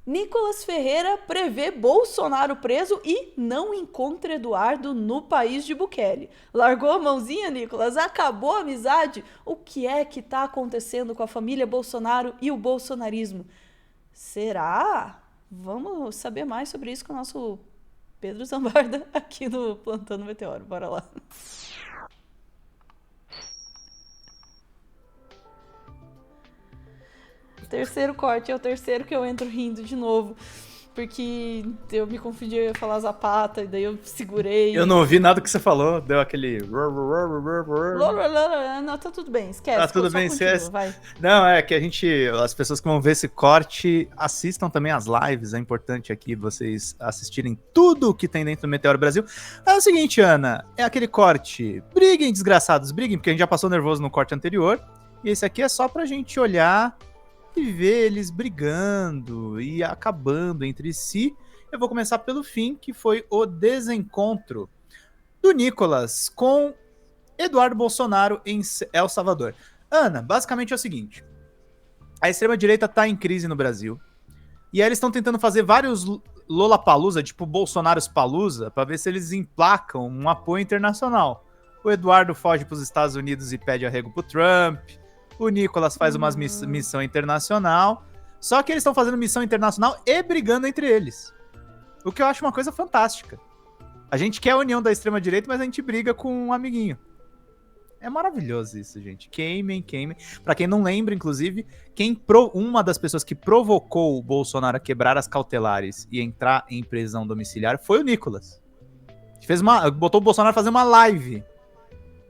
Nicolas Ferreira prevê Bolsonaro preso e não encontra Eduardo no país de Bukele. Largou a mãozinha, Nicolas? Acabou a amizade? O que é que tá acontecendo com a família Bolsonaro e o bolsonarismo? Será? Vamos saber mais sobre isso com o nosso Pedro Zambarda aqui no Plantando Meteoro. Bora lá. Terceiro corte, é o terceiro que eu entro rindo de novo. Porque eu me confundi, eu ia falar Zapata, e daí eu segurei. Eu não ouvi nada que você falou, deu aquele... Não, tá tudo bem, esquece. Tá tudo bem, continua, vai. Não, é que as pessoas que vão ver esse corte, assistam também as lives, é importante aqui vocês assistirem tudo que tem dentro do Meteoro Brasil. É o seguinte, Ana, é aquele corte, briguem, desgraçados, briguem, porque a gente já passou nervoso no corte anterior, e esse aqui é só pra gente olhar e ver eles brigando e acabando entre si. Eu vou começar pelo fim, que foi o desencontro do Nicolas com Eduardo Bolsonaro em El Salvador. Ana, basicamente é o seguinte, a extrema-direita tá em crise no Brasil, e aí eles estão tentando fazer vários Lollapalooza, tipo Bolsonaro's Palooza, pra ver se eles emplacam um apoio internacional. O Eduardo foge pros Estados Unidos e pede arrego pro Trump, o Nicolas faz uma missão internacional, só que eles estão fazendo missão internacional e brigando entre eles. O que eu acho uma coisa fantástica. A gente quer a união da extrema-direita, mas a gente briga com um amiguinho. É maravilhoso isso, gente. Queimem. Pra quem não lembra, inclusive, uma das pessoas que provocou o Bolsonaro a quebrar as cautelares e entrar em prisão domiciliar foi o Nicolas. Botou o Bolsonaro a fazer uma live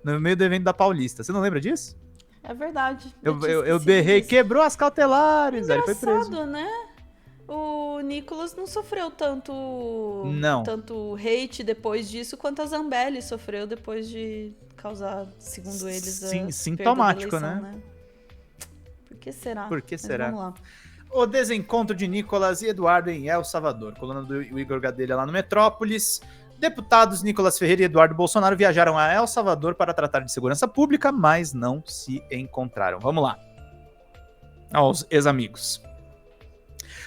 no meio do evento da Paulista. Você não lembra disso? É verdade. Eu berrei, disso. Quebrou as cautelares, aí ele foi preso. Engraçado, né? O Nicolas não sofreu tanto hate depois disso quanto a Zambelli sofreu depois de causar, segundo eles, sintomático, eleição, né? Por que será? Por que será? Vamos lá. O desencontro de Nicolas e Eduardo em El Salvador. Coluna do Igor Gadelha lá no Metrópolis. Deputados Nicolas Ferreira e Eduardo Bolsonaro viajaram a El Salvador para tratar de segurança pública, mas não se encontraram. Vamos lá. Aos ex-amigos.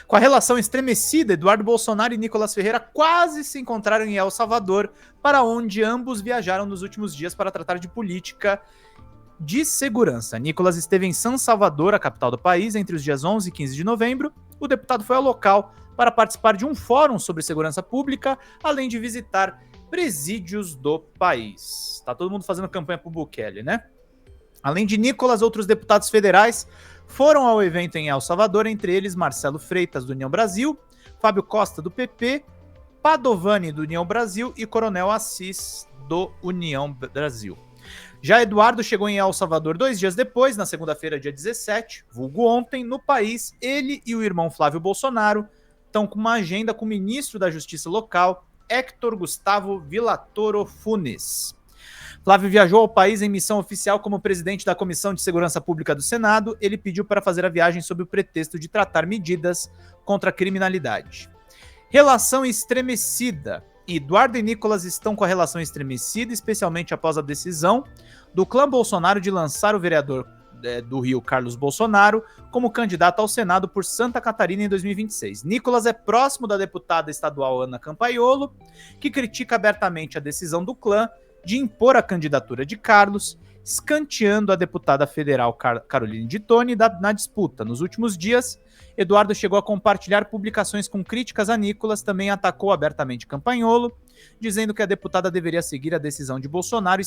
Com a relação estremecida, Eduardo Bolsonaro e Nicolas Ferreira quase se encontraram em El Salvador, para onde ambos viajaram nos últimos dias para tratar de política de segurança. Nicolas esteve em San Salvador, a capital do país, entre os dias 11 e 15 de novembro. O deputado foi ao local para participar de um fórum sobre segurança pública, além de visitar presídios do país. Tá todo mundo fazendo campanha pro Bukele, né? Além de Nicolas, outros deputados federais foram ao evento em El Salvador, entre eles Marcelo Freitas, do União Brasil, Fábio Costa, do PP, Padovani, do União Brasil e Coronel Assis, do União Brasil. Já Eduardo chegou em El Salvador 2 dias depois, na segunda-feira, dia 17, vulgo ontem, no país. Ele e o irmão Flávio Bolsonaro estão com uma agenda com o ministro da Justiça local, Héctor Gustavo Villatoro Funes. Flávio viajou ao país em missão oficial como presidente da Comissão de Segurança Pública do Senado. Ele pediu para fazer a viagem sob o pretexto de tratar medidas contra a criminalidade. Relação estremecida. Eduardo e Nicolas estão com a relação estremecida, especialmente após a decisão do clã Bolsonaro de lançar o vereador do Rio, Carlos Bolsonaro, como candidato ao Senado por Santa Catarina em 2026. Nicolas é próximo da deputada estadual Ana Campaiolo, que critica abertamente a decisão do clã de impor a candidatura de Carlos, escanteando a deputada federal Caroline de Toni na disputa. Nos últimos dias, Eduardo chegou a compartilhar publicações com críticas a Nicolas, também atacou abertamente Campagnolo, dizendo que a deputada deveria seguir a decisão de Bolsonaro e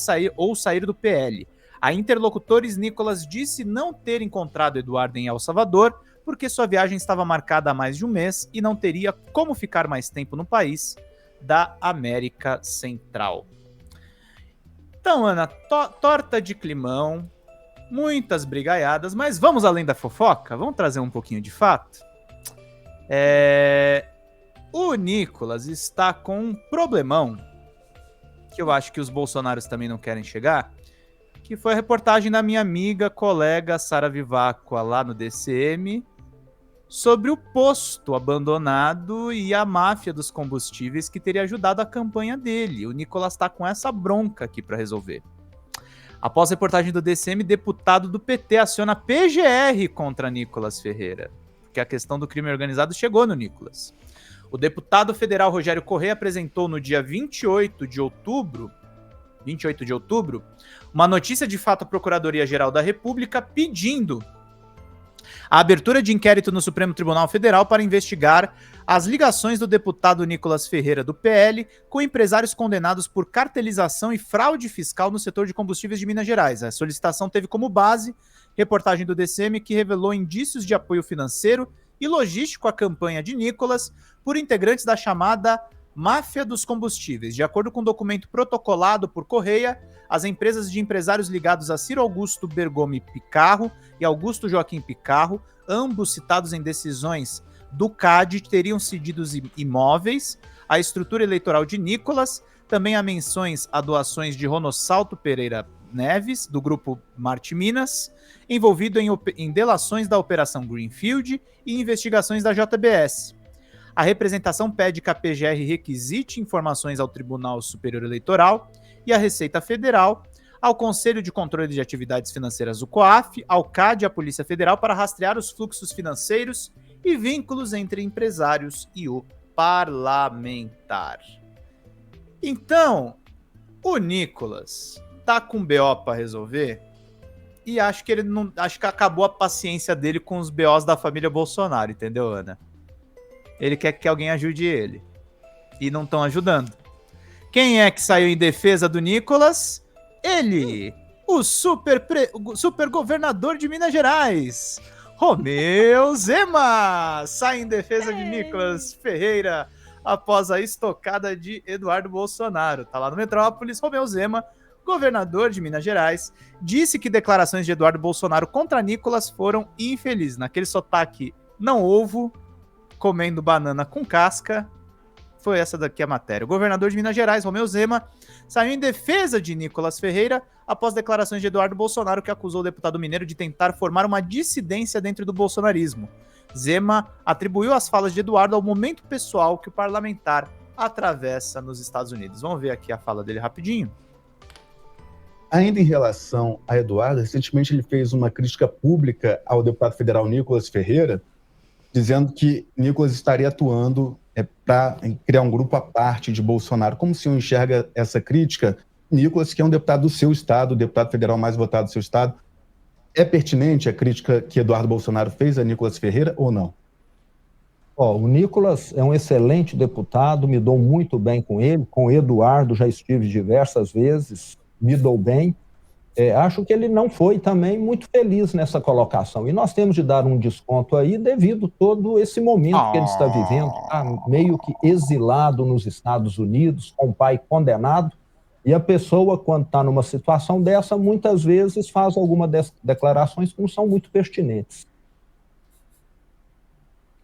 sair do PL. A interlocutores, Nicolas disse não ter encontrado Eduardo em El Salvador, porque sua viagem estava marcada há mais de um mês e não teria como ficar mais tempo no país da América Central. Então, Ana, torta de climão, muitas brigaiadas, mas vamos além da fofoca? Vamos trazer um pouquinho de fato? O Nicolas está com um problemão, que eu acho que os bolsonaros também não querem chegar, que foi a reportagem da minha amiga, colega Sara Vivacqua, lá no DCM, sobre o posto abandonado e a máfia dos combustíveis que teria ajudado a campanha dele. O Nicolas está com essa bronca aqui para resolver. Após a reportagem do DCM, deputado do PT aciona PGR contra Nicolas Ferreira. porque a questão do crime organizado chegou no Nicolas. O deputado federal Rogério Correia apresentou no dia 28 de outubro, uma notícia de fato à Procuradoria-Geral da República pedindo a abertura de inquérito no Supremo Tribunal Federal para investigar as ligações do deputado Nicolas Ferreira, do PL, com empresários condenados por cartelização e fraude fiscal no setor de combustíveis de Minas Gerais. A solicitação teve como base reportagem do DCM que revelou indícios de apoio financeiro e logístico à campanha de Nicolas por integrantes da chamada Máfia dos Combustíveis. De acordo com um documento protocolado por Correia, as empresas de empresários ligados a Ciro Augusto Bergomi Picarro e Augusto Joaquim Picarro, ambos citados em decisões do CAD, teriam cedido imóveis à estrutura eleitoral de Nicolas. Também há menções a doações de Ronossalto Pereira Neves, do grupo Marte Minas, envolvido em delações da Operação Greenfield e investigações da JBS. A representação pede que a PGR requisite informações ao Tribunal Superior Eleitoral e à Receita Federal, ao Conselho de Controle de Atividades Financeiras, o COAF, ao CAD e à Polícia Federal para rastrear os fluxos financeiros e vínculos entre empresários e o parlamentar. Então, o Nicolas tá com BO para resolver e acho que acabou a paciência dele com os BOs da família Bolsonaro, entendeu, Ana? Ele quer que alguém ajude ele. E não estão ajudando. Quem é que saiu em defesa do Nicolas? Ele, o super governador de Minas Gerais, Romeu Zema, sai em defesa de Nicolas Ferreira após a estocada de Eduardo Bolsonaro. Tá lá no Metrópolis. Romeu Zema, governador de Minas Gerais, disse que declarações de Eduardo Bolsonaro contra Nicolas foram infelizes. Naquele sotaque não ovo, comendo banana com casca. Foi essa daqui a matéria. O governador de Minas Gerais, Romeu Zema, saiu em defesa de Nicolas Ferreira após declarações de Eduardo Bolsonaro, que acusou o deputado mineiro de tentar formar uma dissidência dentro do bolsonarismo. Zema atribuiu as falas de Eduardo ao momento pessoal que o parlamentar atravessa nos Estados Unidos. Vamos ver aqui a fala dele rapidinho. Ainda em relação a Eduardo, recentemente ele fez uma crítica pública ao deputado federal Nicolas Ferreira, dizendo que Nicolas estaria atuando para criar um grupo à parte de Bolsonaro. Como o senhor enxerga essa crítica? Nicolas, que é um deputado do seu estado, o deputado federal mais votado do seu estado, é pertinente a crítica que Eduardo Bolsonaro fez a Nicolas Ferreira ou não? O Nicolas é um excelente deputado, me dou muito bem com ele, com o Eduardo já estive diversas vezes, me dou bem. Acho que ele não foi também muito feliz nessa colocação. E nós temos de dar um desconto aí devido a todo esse momento que ele está vivendo, tá meio que exilado nos Estados Unidos, com o pai condenado. E a pessoa, quando está numa situação dessa, muitas vezes faz algumas declarações que não são muito pertinentes.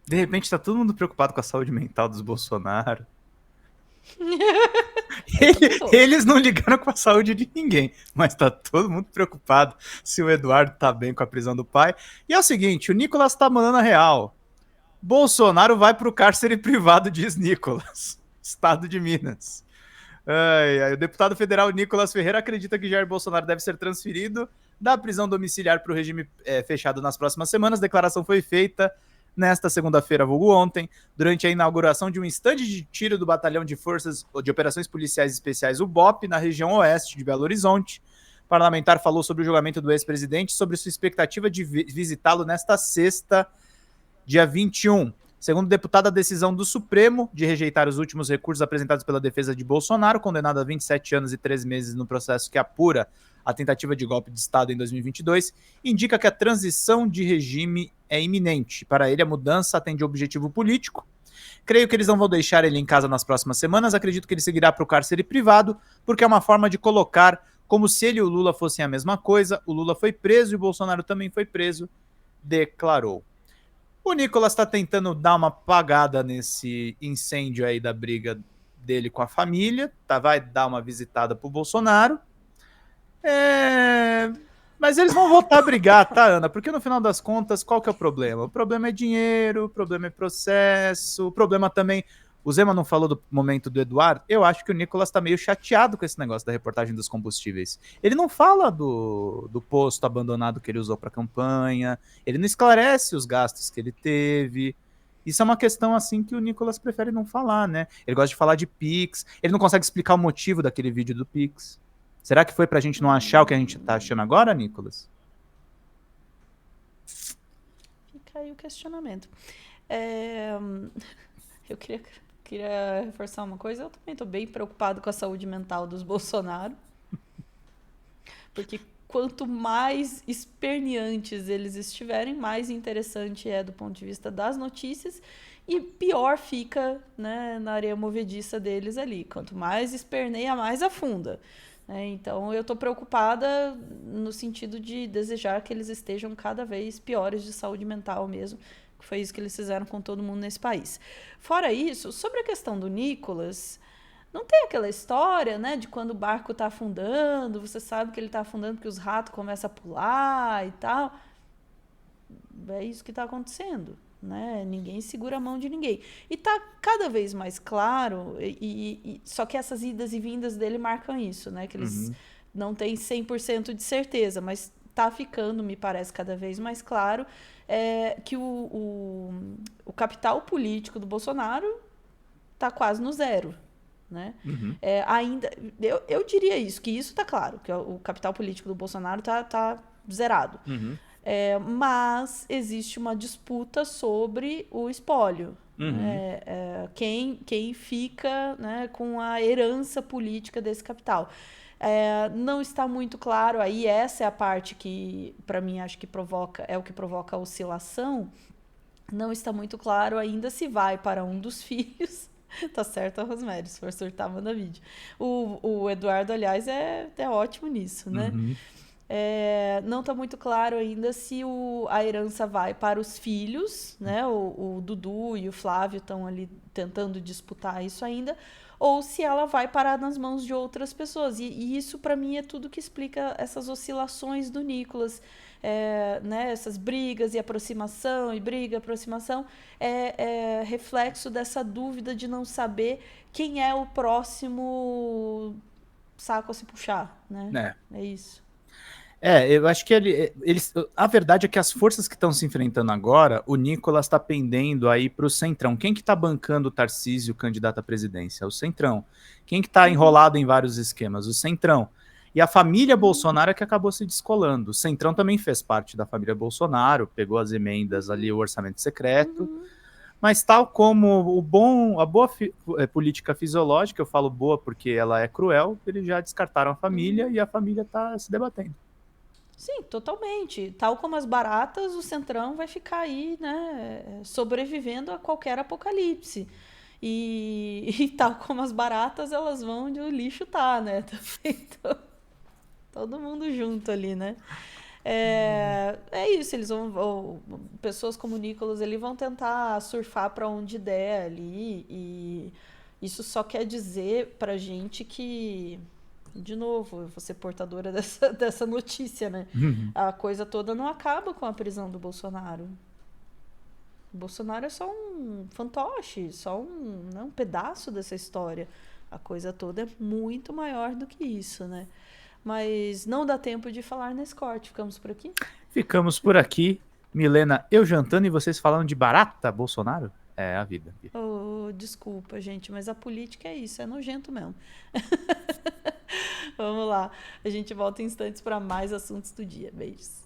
De repente está todo mundo preocupado com a saúde mental dos Bolsonaro. Eles não ligaram com a saúde de ninguém, mas tá todo mundo preocupado se o Eduardo tá bem com a prisão do pai. E é o seguinte, o Nicolas tá mandando a real. Bolsonaro vai pro cárcere privado, diz Nicolas, estado de Minas. O deputado federal Nicolas Ferreira acredita que Jair Bolsonaro deve ser transferido da prisão domiciliar para o regime fechado nas próximas semanas. A declaração foi feita nesta segunda-feira, vulgo ontem, durante a inauguração de um estande de tiro do Batalhão de Forças de Operações Policiais Especiais, o BOP, na região oeste de Belo Horizonte. O parlamentar falou sobre o julgamento do ex-presidente e sobre sua expectativa de visitá-lo nesta sexta, dia 21. Segundo o deputado, a decisão do Supremo de rejeitar os últimos recursos apresentados pela defesa de Bolsonaro, condenado a 27 anos e 3 meses no processo que apura a tentativa de golpe de Estado em 2022, indica que a transição de regime é iminente. Para ele, a mudança atende ao objetivo político. Creio que eles não vão deixar ele em casa nas próximas semanas. Acredito que ele seguirá para o cárcere privado, porque é uma forma de colocar como se ele e o Lula fossem a mesma coisa. O Lula foi preso e o Bolsonaro também foi preso, declarou. O Nicolas está tentando dar uma apagada nesse incêndio aí da briga dele com a família, vai dar uma visitada pro Bolsonaro. Mas eles vão voltar a brigar, tá, Ana? Porque no final das contas, qual que é o problema? O problema é dinheiro, o problema é processo, o problema também O Zema não falou do momento do Eduardo. Eu acho que o Nicolas tá meio chateado com esse negócio da reportagem dos combustíveis. Ele não fala do posto abandonado que ele usou para campanha, ele não esclarece os gastos que ele teve. Isso é uma questão assim que o Nicolas prefere não falar, né? Ele gosta de falar de Pix, ele não consegue explicar o motivo daquele vídeo do Pix. Será que foi pra gente não achar o que a gente tá achando agora, Nicolas? Fica aí o questionamento. Eu queria reforçar uma coisa. Eu também estou bem preocupado com a saúde mental dos Bolsonaro. Porque quanto mais esperneantes eles estiverem, mais interessante é do ponto de vista das notícias e pior fica, né, na areia movediça deles ali. Quanto mais esperneia, mais afunda. Então eu estou preocupada no sentido de desejar que eles estejam cada vez piores de saúde mental mesmo, que foi isso que eles fizeram com todo mundo nesse país. Fora isso, sobre a questão do Nicolas, não tem aquela história, né, de quando o barco está afundando, você sabe que ele está afundando porque os ratos começam a pular e tal. É isso que está acontecendo. Né? Ninguém segura a mão de ninguém. E tá cada vez mais claro, só que essas idas e vindas dele marcam isso, né? Que eles não têm 100% de certeza, mas tá ficando, me parece, cada vez mais claro que o capital político do Bolsonaro tá quase no zero. Né? Ainda, eu diria isso, que isso tá claro, que o capital político do Bolsonaro tá zerado. Mas existe uma disputa sobre o espólio. Quem fica, né, com a herança política desse capital. Não está muito claro aí, essa é a parte que, para mim, acho que é o que provoca a oscilação. Não está muito claro ainda se vai para um dos filhos. Tá certo, a Rosemary, se for surtar, manda vídeo. O Eduardo, aliás, é ótimo nisso, né? Não está muito claro ainda se a herança vai para os filhos, né? O Dudu e o Flávio estão ali tentando disputar isso ainda, ou se ela vai parar nas mãos de outras pessoas. E isso, para mim, é tudo que explica essas oscilações do Nicolas. Né? Essas brigas e aproximação, aproximação, é reflexo dessa dúvida de não saber quem é o próximo saco a se puxar. Né? É isso. Eu acho que a verdade é que as forças que estão se enfrentando agora, o Nicolas está pendendo aí para o Centrão. Quem que está bancando o Tarcísio, candidato à presidência? O Centrão. Quem que está enrolado em vários esquemas? O Centrão. E a família Bolsonaro é que acabou se descolando. O Centrão também fez parte da família Bolsonaro, pegou as emendas ali, o orçamento secreto. Mas tal como a boa política fisiológica, eu falo boa porque ela é cruel, eles já descartaram a família e a família está se debatendo. Sim, totalmente. Tal como as baratas, o Centrão vai ficar aí, né, sobrevivendo a qualquer apocalipse. E tal como as baratas, elas vão onde o lixo tá, né? Então, todo mundo junto ali, né? Isso, eles pessoas como o Nicolas, eles vão tentar surfar para onde der ali. E isso só quer dizer pra gente que... De novo, eu vou ser portadora dessa notícia, né? A coisa toda não acaba com a prisão do Bolsonaro. O Bolsonaro é só um fantoche, só um pedaço dessa história. A coisa toda é muito maior do que isso, né? Mas não dá tempo de falar nesse corte. Ficamos por aqui? Ficamos por aqui. Milena, eu jantando e vocês falando de barata, Bolsonaro? É a vida. Desculpa, gente, mas a política é isso, é nojento mesmo. Vamos lá. A gente volta em instantes para mais assuntos do dia. Beijos.